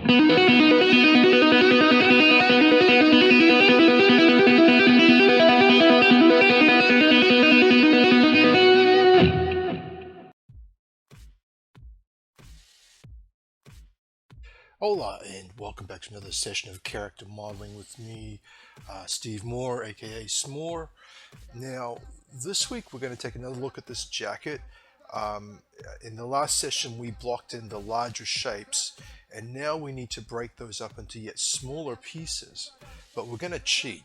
Hola, and welcome back to another session of character modeling with me, Steve Moore, aka Smoore. Now, this week we're going to take another look at this jacket. In the last session, we blocked in the larger shapes, and now we need to break those up into yet smaller pieces. But we're going to cheat.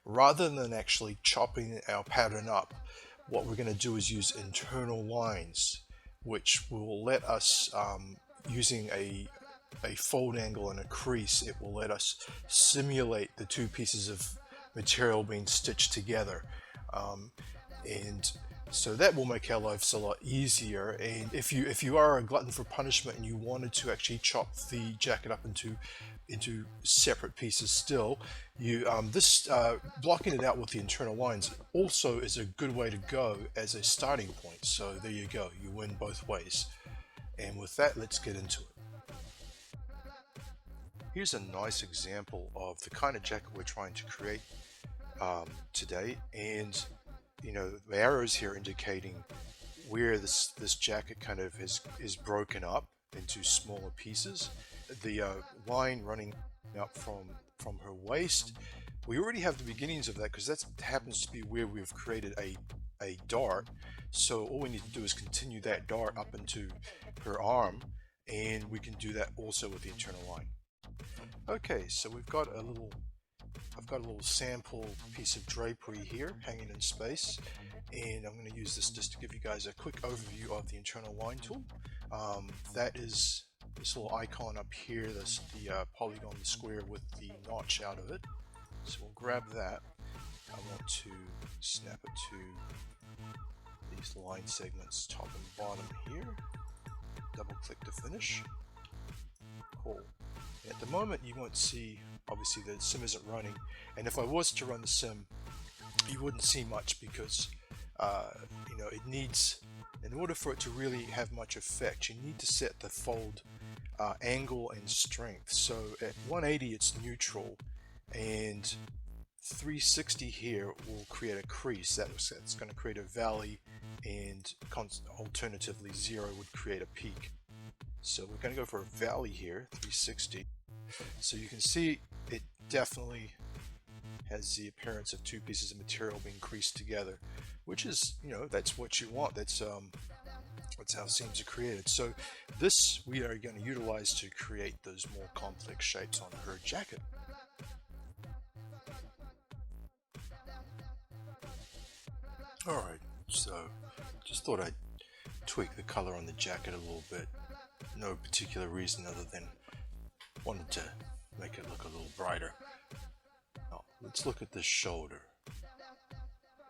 Rather than actually chopping our pattern up, what we're going to do is use internal lines, which will let us, using a fold angle and a crease, it will let us simulate the two pieces of material being stitched together, and so that will make our lives a lot easier. And if you are a glutton for punishment and you wanted to actually chop the jacket up into separate pieces still, you blocking it out with the internal lines also is a good way to go as a starting point. So there you go, you win both ways. And with that, let's get into it. Here's a nice example of the kind of jacket we're trying to create today, and the arrows here indicating where this jacket kind of is broken up into smaller pieces. The line running up from her waist, we already have the beginnings of that because that happens to be where we've created a dart. So all we need to do is continue that dart up into her arm, and we can do that also with the internal line. Okay, so I've got a little sample piece of drapery here hanging in space, and I'm going to use this just to give you guys a quick overview of the internal line tool. That is this little icon up here, that's the polygon, the square with the notch out of it. So we'll grab that. I want to snap it to these line segments top and bottom here. Double click to finish. Cool. At the moment you won't see, obviously the sim isn't running, and if I was to run the sim you wouldn't see much because it needs, in order for it to really have much effect, you need to set the fold angle and strength. So at 180 it's neutral, and 360 here will create a crease. That's going to create a valley, and alternatively 0 would create a peak. So we're going to go for a valley here, 360. So you can see it definitely has the appearance of two pieces of material being creased together, which is, that's what you want. That's how seams are created. So this we are going to utilize to create those more complex shapes on her jacket. Alright, so just thought I'd tweak the color on the jacket a little bit. No particular reason other than wanted to make it look a little brighter. Now, let's look at the shoulder.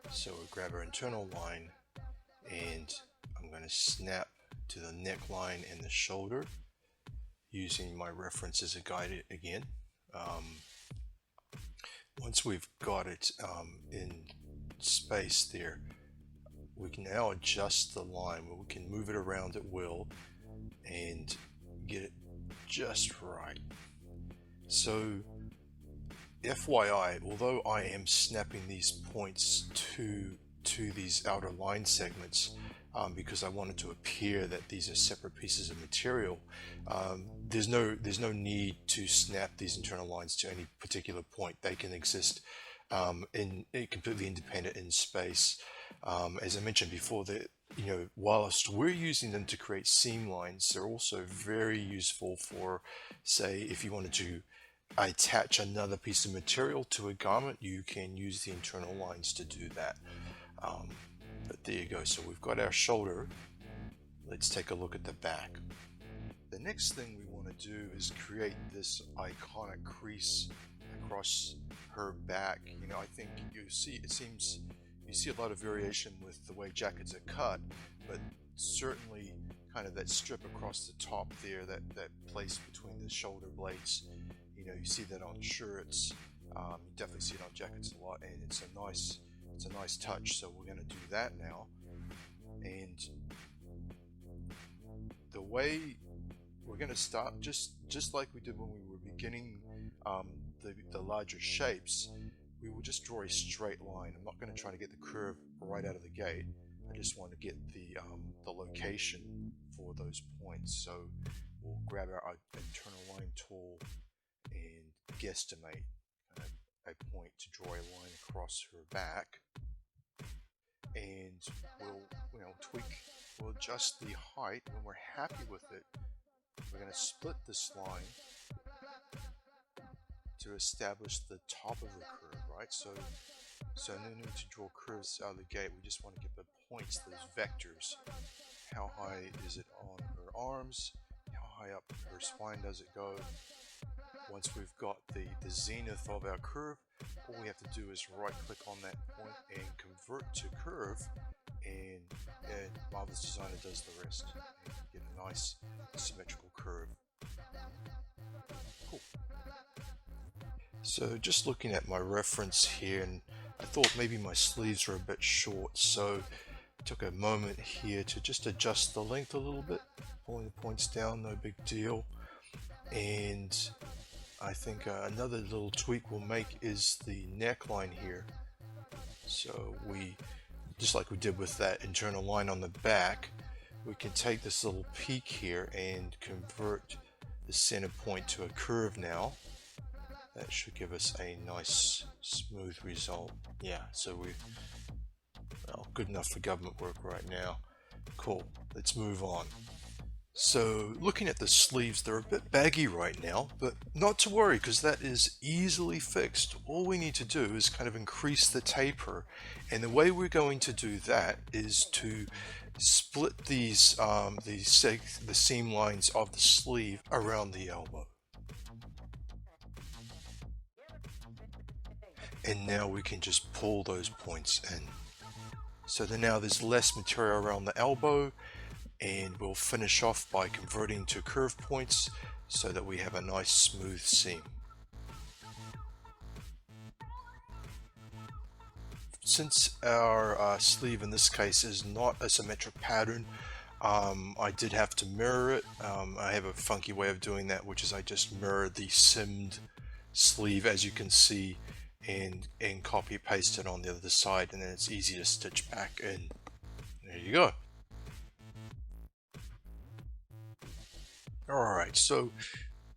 So we'll grab our internal line, and I'm going to snap to the neckline and the shoulder using my reference as a guide again. Once we've got it in space there, we can now adjust the line where we can move it around at will and get it just right. So FYI, although I am snapping these points to these outer line segments because I wanted to appear that these are separate pieces of material, there's no need to snap these internal lines to any particular point. They can exist completely independent in space. As I mentioned before, that whilst we're using them to create seam lines, they're also very useful for, say, if you wanted to attach another piece of material to a garment, you can use the internal lines to do that. But there you go. So we've got our shoulder. Let's take a look at the back. The next thing we want to do is create this iconic crease across her back. I think you see a lot of variation with the way jackets are cut, but certainly kind of that strip across the top there, that place between the shoulder blades, you see that on shirts. You definitely see it on jackets a lot, and it's a nice touch. So we're going to do that now, and the way we're going to start just like we did when we were beginning the larger shapes. We will just draw a straight line. I'm not going to try to get the curve right out of the gate. I just want to get the location for those points. So we'll grab our internal line tool and guesstimate a point to draw a line across her back, and we'll tweak, we'll adjust the height. When we're happy with it, we're going to split this line to establish the top of the curve, right? So no need to draw curves out of the gate. We just want to get the points, those vectors. How high is it on her arms? How high up her spine does it go? Once we've got the zenith of our curve, all we have to do is right click on that point and convert to curve, and Marvelous Designer does the rest. And you get a nice symmetrical curve. Cool. So just looking at my reference here, and I thought maybe my sleeves were a bit short, so I took a moment here to just adjust the length a little bit, pulling the points down, no big deal. And I think another little tweak we'll make is the neckline here. So we, just like we did with that internal line on the back, we can take this little peak here and convert the center point to a curve now. That should give us a nice smooth result. Yeah, so we're good enough for government work right now. Cool, let's move on. So looking at the sleeves, they're a bit baggy right now, but not to worry, because that is easily fixed. All we need to do is kind of increase the taper, and the way we're going to do that is to split these the seam lines of the sleeve around the elbow. And now we can just pull those points in. So then now there's less material around the elbow, and we'll finish off by converting to curve points so that we have a nice smooth seam. Since our sleeve in this case is not a symmetric pattern, I did have to mirror it. I have a funky way of doing that, which is I just mirror the simmed sleeve, as you can see, and copy paste it on the other side, and then it's easy to stitch back in. There you go. Alright, so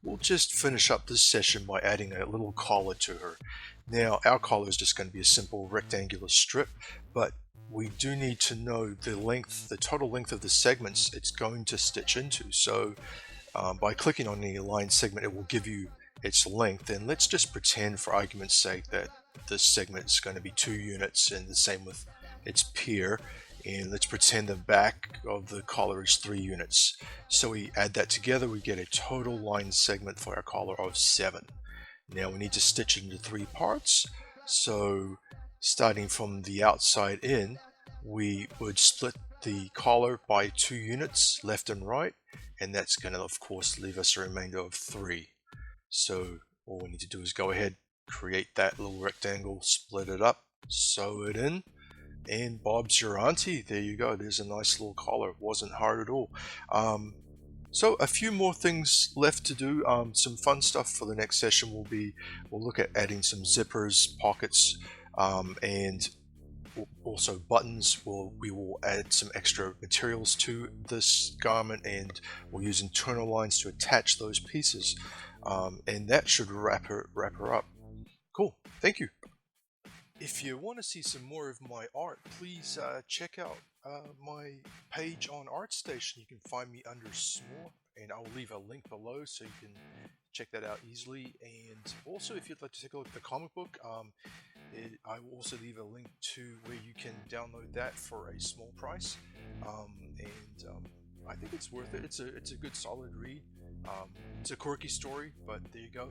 we'll just finish up this session by adding a little collar to her. Now our collar is just going to be a simple rectangular strip, but we do need to know the length, the total length of the segments it's going to stitch into. So by clicking on the aligned segment, it will give you its length, and let's just pretend for argument's sake that this segment is going to be 2 units, and the same with its peer, and let's pretend the back of the collar is 3 units. So we add that together, we get a total line segment for our collar of 7. Now we need to stitch it into 3 parts, so starting from the outside in, we would split the collar by 2 units left and right, and that's going to of course leave us a remainder of 3. So all we need to do is go ahead, create that little rectangle, split it up, sew it in, and Bob's your auntie. There you go. There's a nice little collar. It wasn't hard at all. So a few more things left to do. Some fun stuff for the next session will be, we'll look at adding some zippers, pockets, and also buttons. We will add some extra materials to this garment, and we'll use internal lines to attach those pieces. And that should wrap her up. Cool, thank you. If you want to see some more of my art, please check out my page on ArtStation. You can find me under Smoore, and I'll leave a link below so you can check that out easily. And also, if you'd like to take a look at the comic book, I will also leave a link to where you can download that for a small price. I think it's worth it. It's a good solid read. It's a quirky story, but there you go.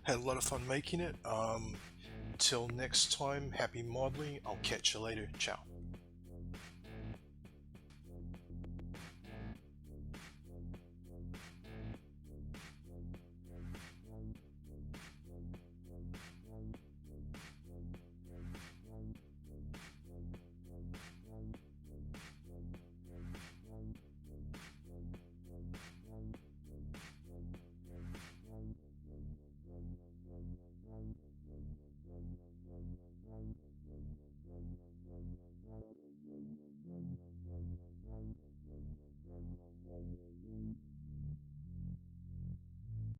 Had a lot of fun making it. Until next time, happy modeling. I'll catch you later. Ciao.